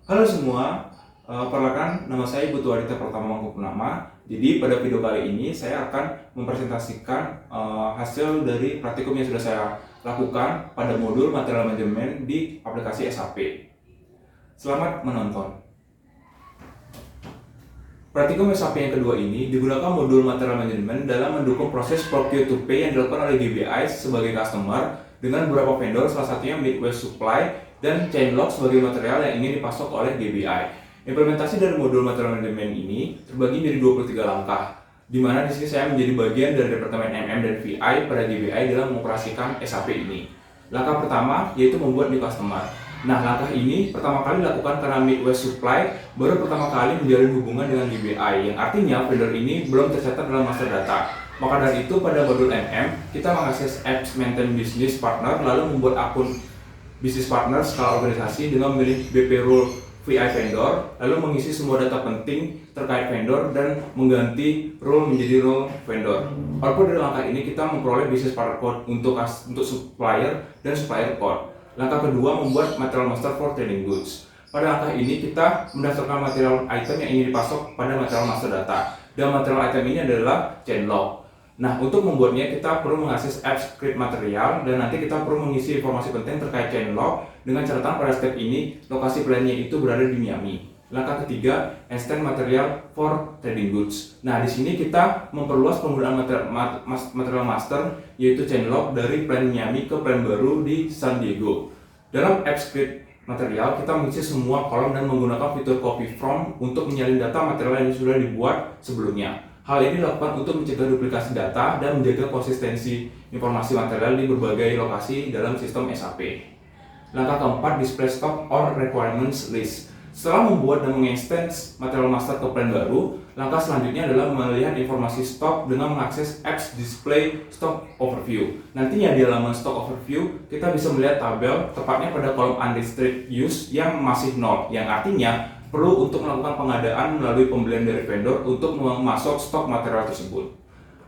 Halo semua, perkenalkan nama saya Putu Aditya Pratama Mangkupunama. Jadi pada video kali ini saya akan mempresentasikan hasil dari praktikum yang sudah saya lakukan pada modul material manajemen di aplikasi SAP. Selamat menonton. Praktikum SAP yang kedua ini digunakan modul material manajemen dalam mendukung proses procure to pay yang dilakukan oleh GBI sebagai customer dengan beberapa vendor, salah satunya Midwest Supply dan Chainlock sebagai material yang ingin dipasok oleh GBI. Implementasi dari modul material manajemen ini terbagi menjadi 23 langkah, di mana di sini saya menjadi bagian dari Departemen MM dan VI pada GBI dalam mengoperasikan SAP ini. Langkah pertama yaitu membuat new customer. Nah, langkah ini pertama kali dilakukan karena Midwest Supply baru pertama kali menjalin hubungan dengan GBI, yang artinya vendor ini belum tercatat dalam master data. Maka dari itu pada modul MM, kita mengakses apps maintain business partner lalu membuat akun business partner skala organisasi dengan memilih BP role VI vendor, lalu mengisi semua data penting terkait vendor dan mengganti role menjadi role vendor. Output dari langkah ini kita memperoleh business partner code untuk supplier dan supplier code. Langkah kedua membuat material master for trading goods. Pada langkah ini kita mendaftarkan material item yang ingin dipasok pada material master data. Dan material item ini adalah Chainlock. Nah, untuk membuatnya kita perlu mengakses apps script material dan nanti kita perlu mengisi informasi penting terkait Chainlock dengan catatan pada step ini lokasi plannya itu berada di Miami. Langkah ketiga, extend material for trading goods. Nah, di sini kita memperluas penggunaan material master yaitu Chainlock dari plan Miami ke plan baru di San Diego. Dalam apps script material kita mengisi semua kolom dan menggunakan fitur copy from untuk menyalin data material yang sudah dibuat sebelumnya. Hal ini dilakukan untuk mencegah duplikasi data dan menjaga konsistensi informasi material di berbagai lokasi dalam sistem SAP. Langkah keempat, display stock or requirements list. Setelah membuat dan mengextend material master ke plan baru, langkah selanjutnya adalah melihat informasi stok dengan mengakses apps display stock overview. Nantinya di halaman stock overview, kita bisa melihat tabel tepatnya pada kolom unrestricted use yang masih 0, yang artinya perlu untuk melakukan pengadaan melalui pembelian dari vendor untuk memasok stok material tersebut.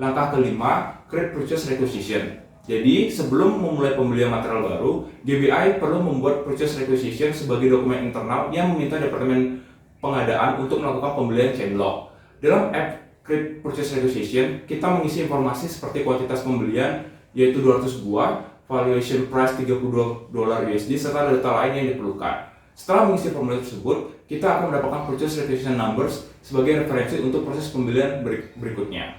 Langkah kelima, create purchase requisition. Jadi sebelum memulai pembelian material baru, GBI perlu membuat purchase requisition sebagai dokumen internal yang meminta departemen pengadaan untuk melakukan pembelian Chainlock. Dalam app create purchase requisition, kita mengisi informasi seperti kuantitas pembelian yaitu 200 buah, valuation price $32 USD serta data lain yang diperlukan. Setelah mengisi formulir tersebut, kita akan mendapatkan purchase requisition numbers sebagai referensi untuk proses pembelian berikutnya.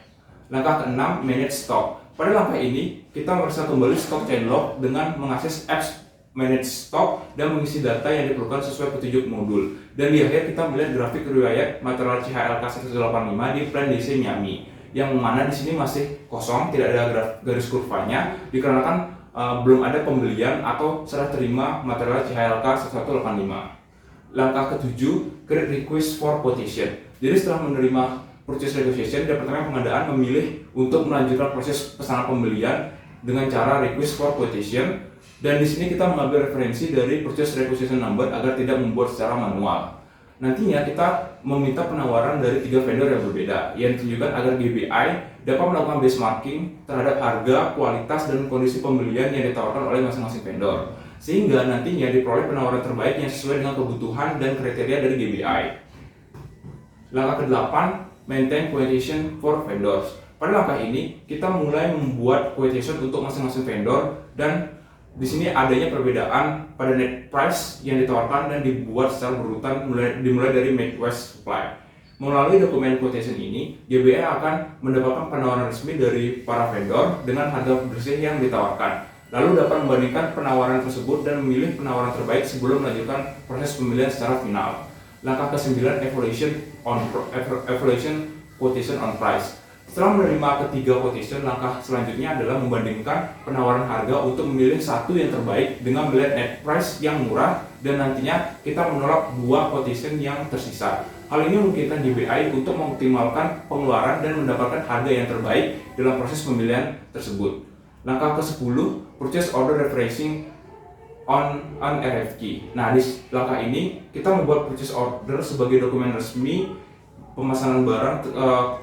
Langkah keenam, manage stock. Pada langkah ini, kita memeriksa kembali stok Chainlock dengan mengakses apps manage stock dan mengisi data yang diperlukan sesuai petunjuk modul. Dan di akhir kita melihat grafik riwayat material CHLK 185 di plan DC Miami, yang mana di sini masih kosong, tidak ada garis kurvanya dikarenakan belum ada pembelian atau serah terima material CHLK 1185. Langkah ketujuh, create request for quotation. Jadi setelah menerima purchase requisition, departemen pengadaan memilih untuk melanjutkan proses pesanan pembelian dengan cara request for quotation. Dan di sini kita mengambil referensi dari purchase requisition number agar tidak membuat secara manual. Nantinya kita meminta penawaran dari 3 vendor yang berbeda yang ditunjukkan agar GBI dapat melakukan benchmarking terhadap harga, kualitas, dan kondisi pembelian yang ditawarkan oleh masing-masing vendor, sehingga nantinya diperoleh penawaran terbaik yang sesuai dengan kebutuhan dan kriteria dari GBI. Langkah ke-8, maintain quotation for vendors. Pada langkah ini kita mulai membuat quotation untuk masing-masing vendor dan di sini adanya perbedaan pada net price yang ditawarkan dan dibuat secara berurutan dimulai dari Midwest Supply. Melalui dokumen quotation ini, GBI akan mendapatkan penawaran resmi dari para vendor dengan harga bersih yang ditawarkan. Lalu dapat membandingkan penawaran tersebut dan memilih penawaran terbaik sebelum melanjutkan proses pemilihan secara final. Langkah ke-9, evaluation quotation on price. Setelah menerima ketiga quotation, langkah selanjutnya adalah membandingkan penawaran harga untuk memilih satu yang terbaik dengan melihat net price yang murah dan nantinya kita menolak 2 quotation yang tersisa. Hal ini memungkinkan GBI untuk mengoptimalkan pengeluaran dan mendapatkan harga yang terbaik dalam proses pemilihan tersebut. Langkah ke-10, purchase order referencing on RFQ. Nah, di langkah ini kita membuat purchase order sebagai dokumen resmi pemesanan barang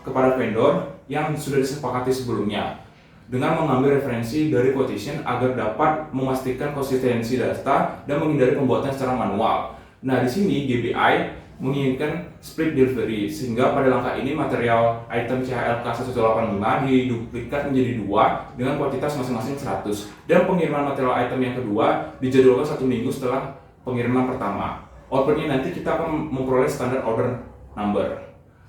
kepada vendor yang sudah disepakati sebelumnya dengan mengambil referensi dari quotation agar dapat memastikan konsistensi data dan menghindari pembuatan secara manual. Nah, di sini GBI menginginkan split delivery, sehingga pada langkah ini material item CHLK 185 diduplikat menjadi 2 dengan kuantitas masing-masing 100, dan pengiriman material item yang kedua dijadwalkan 1 minggu setelah pengiriman pertama. Outputnya nanti kita akan memperoleh standard order number.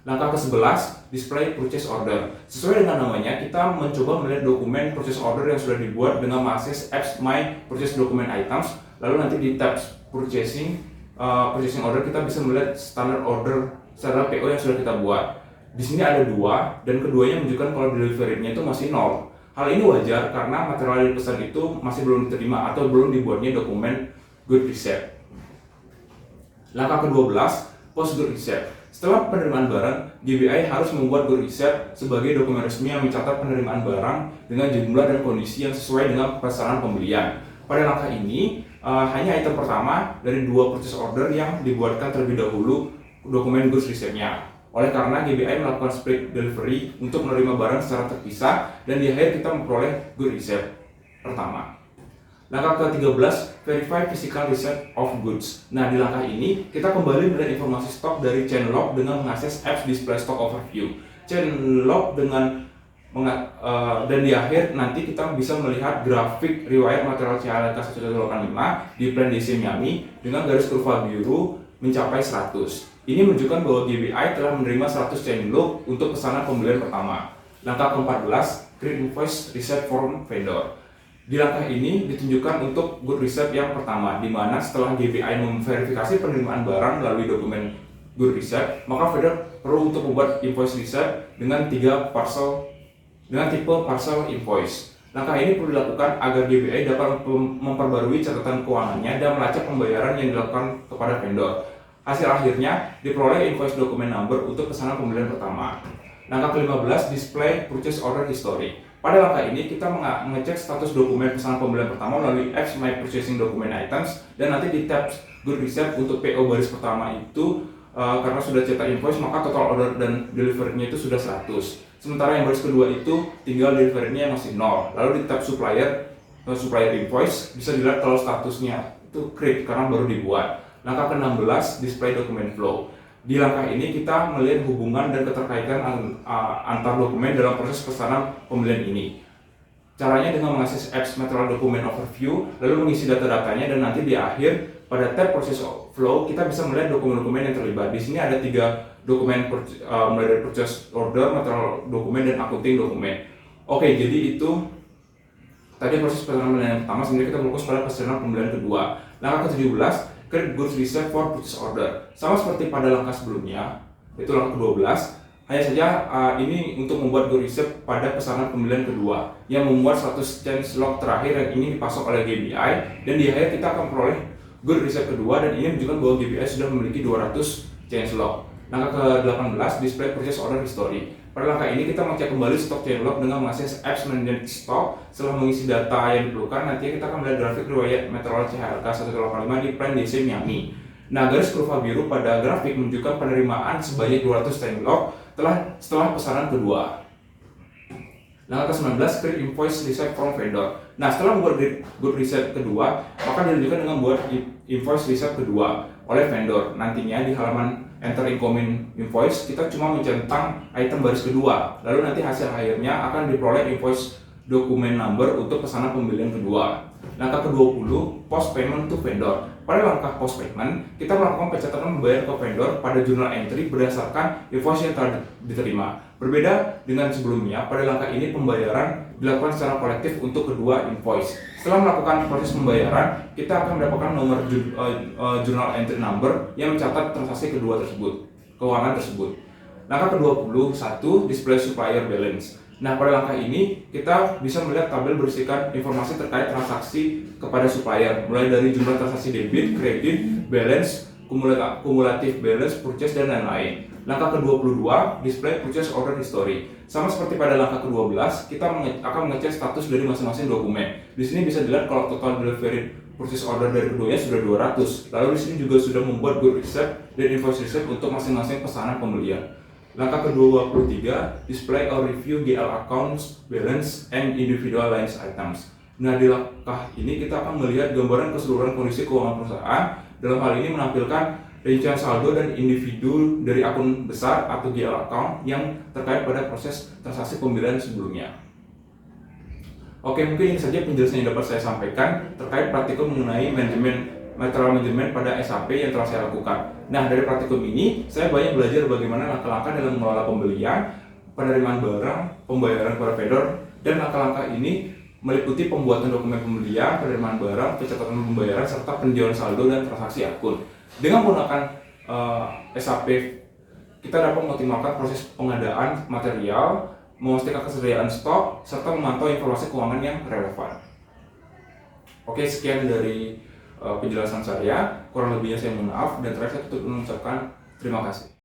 Langkah ke-11, display purchase order. Sesuai dengan namanya, kita mencoba melihat dokumen purchase order yang sudah dibuat dengan mengakses apps My Purchase Document Items. Lalu nanti di tab purchasing order kita bisa melihat standard order secara PO yang sudah kita buat. Di sini ada 2 dan keduanya menunjukkan kalau delivery-nya itu masih 0. Hal ini wajar karena material yang dipesan itu masih belum diterima atau belum dibuatnya dokumen good receipt. Langkah ke-12, post good receipt. Setelah penerimaan barang, GBI harus membuat good receipt sebagai dokumen resmi yang mencatat penerimaan barang dengan jumlah dan kondisi yang sesuai dengan pesanan pembelian. Pada langkah ini, hanya item pertama dari 2 purchase order yang dibuatkan terlebih dahulu dokumen goods receipt-nya. Oleh karena GBI melakukan split delivery untuk menerima barang secara terpisah, dan di akhir kita memperoleh good receipt pertama. Langkah ke-13, verify physical receipt of goods. Nah, di langkah ini kita kembali melihat informasi stok dari chain log dengan mengakses apps display stock overview. Chain log dan di akhir nanti kita bisa melihat grafik riwayat material CHLK 185 di plan DC Miami dengan garis kurva biru mencapai 100. Ini menunjukkan bahwa GBI telah menerima 100 chain log untuk pesanan pembelian pertama. Langkah ke-14, create invoice receipt form vendor. Di langkah ini ditunjukkan untuk good receipt yang pertama, di mana setelah GBI memverifikasi penerimaan barang melalui dokumen good receipt, maka vendor perlu untuk membuat invoice receipt dengan tipe parcel invoice. Langkah ini perlu dilakukan agar GBI dapat memperbarui catatan keuangannya dan melacak pembayaran yang dilakukan kepada vendor. Hasil akhirnya diperoleh invoice document number untuk pesanan pembelian pertama. Langkah ke-15, display purchase order history. Pada langkah ini kita mengecek status dokumen pesanan pembelian pertama melalui apps My Purchasing Document Items, dan nanti di tab Good Receipt untuk PO baris pertama itu karena sudah cetak invoice maka total order dan delivery-nya itu sudah 100. Sementara yang baris kedua itu tinggal delivery-nya masih 0. Lalu di tab supplier invoice bisa dilihat kalau statusnya itu create karena baru dibuat. Langkah ke-16, display document flow. Di langkah ini kita melihat hubungan dan keterkaitan antar dokumen dalam proses pesanan pembelian ini. Caranya dengan mengakses apps material document overview, lalu mengisi data-datanya, dan nanti di akhir pada tab process flow kita bisa melihat dokumen-dokumen yang terlibat. Di sini ada 3 dokumen mulai dari purchase order, material dokumen, dan accounting dokumen. Oke, jadi itu tadi proses pesanan pembelian yang pertama. Sebenarnya kita fokus pada pesanan pembelian kedua. Langkah ke-17, create goods receipt for purchase order. Sama seperti pada langkah sebelumnya, itu langkah ke-12, hanya saja ini untuk membuat good receipt pada pesanan pembelian kedua yang memuat 100 chain log terakhir yang ini dipasok oleh GBI, dan di akhir kita akan memperoleh good receipt kedua, dan ini menunjukkan bahwa GBI sudah memiliki 200 chain log. Langkah ke-18, display purchase order history. Pada langkah ini kita mengecek kembali stok chain log dengan mengakses apps manage stock. Setelah mengisi data yang diperlukan, nanti kita akan melihat grafik riwayat material CHLK 185 di plan DC Miami. Nah, garis kurva biru pada grafik menunjukkan penerimaan sebanyak 200 chain log setelah pesanan kedua. Langkah ke-19, create invoice receipt from vendor. Nah, setelah membuat good receipt kedua, maka dilanjutkan dengan membuat invoice receipt kedua oleh vendor. Nantinya di halaman enter incoming invoice, kita cuma mencentang item baris kedua, lalu nanti hasil akhirnya akan diperoleh invoice document number untuk pesanan pembelian kedua. Langkah ke-20, post payment to vendor. Pada langkah post payment, kita melakukan pencatatan pembayaran ke vendor pada journal entry berdasarkan invoice yang telah diterima. Berbeda dengan sebelumnya, pada langkah ini pembayaran dilakukan secara kolektif untuk kedua invoice. Setelah melakukan proses pembayaran, kita akan mendapatkan nomor journal entry number yang mencatat transaksi kedua keuangan tersebut. Langkah ke-21, display supplier balance. Nah, pada langkah ini kita bisa melihat tabel berisikan informasi terkait transaksi kepada supplier, mulai dari jumlah transaksi debit, kredit, balance, kumulatif balance, purchase, dan lain-lain. Langkah ke-22, display purchase order history. Sama seperti pada langkah ke-12, kita akan mengecek status dari masing-masing dokumen. Di sini bisa dilihat kalau total delivery purchase order dari keduanya sudah 200. Lalu di sini juga sudah membuat good receipt dan invoice receipt untuk masing-masing pesanan pembelian. Langkah ke-23, display or review GL accounts, balance, and individual lines items. Nah, di langkah ini kita akan melihat gambaran keseluruhan kondisi keuangan perusahaan dalam hal ini menampilkan rincian saldo dan individu dari akun besar atau GL account yang terkait pada proses transaksi pembelian sebelumnya. Oke, mungkin ini saja penjelasan yang dapat saya sampaikan terkait praktikum mengenai material manajemen pada SAP yang telah saya lakukan. Nah, dari praktikum ini, saya banyak belajar bagaimana langkah-langkah dalam mengelola pembelian, penerimaan barang, pembayaran kepada vendor, dan langkah-langkah ini meliputi pembuatan dokumen pembelian, penerimaan barang, pencatatan pembayaran, serta peninjauan saldo dan transaksi akun. Dengan menggunakan SAP, kita dapat mengoptimalkan proses pengadaan material, memastikan kesediaan stok, serta memantau informasi keuangan yang relevan. Oke, sekian dari penjelasan saya. Kurang lebihnya saya mohon maaf, dan terakhir saya tutup mengucapkan terima kasih.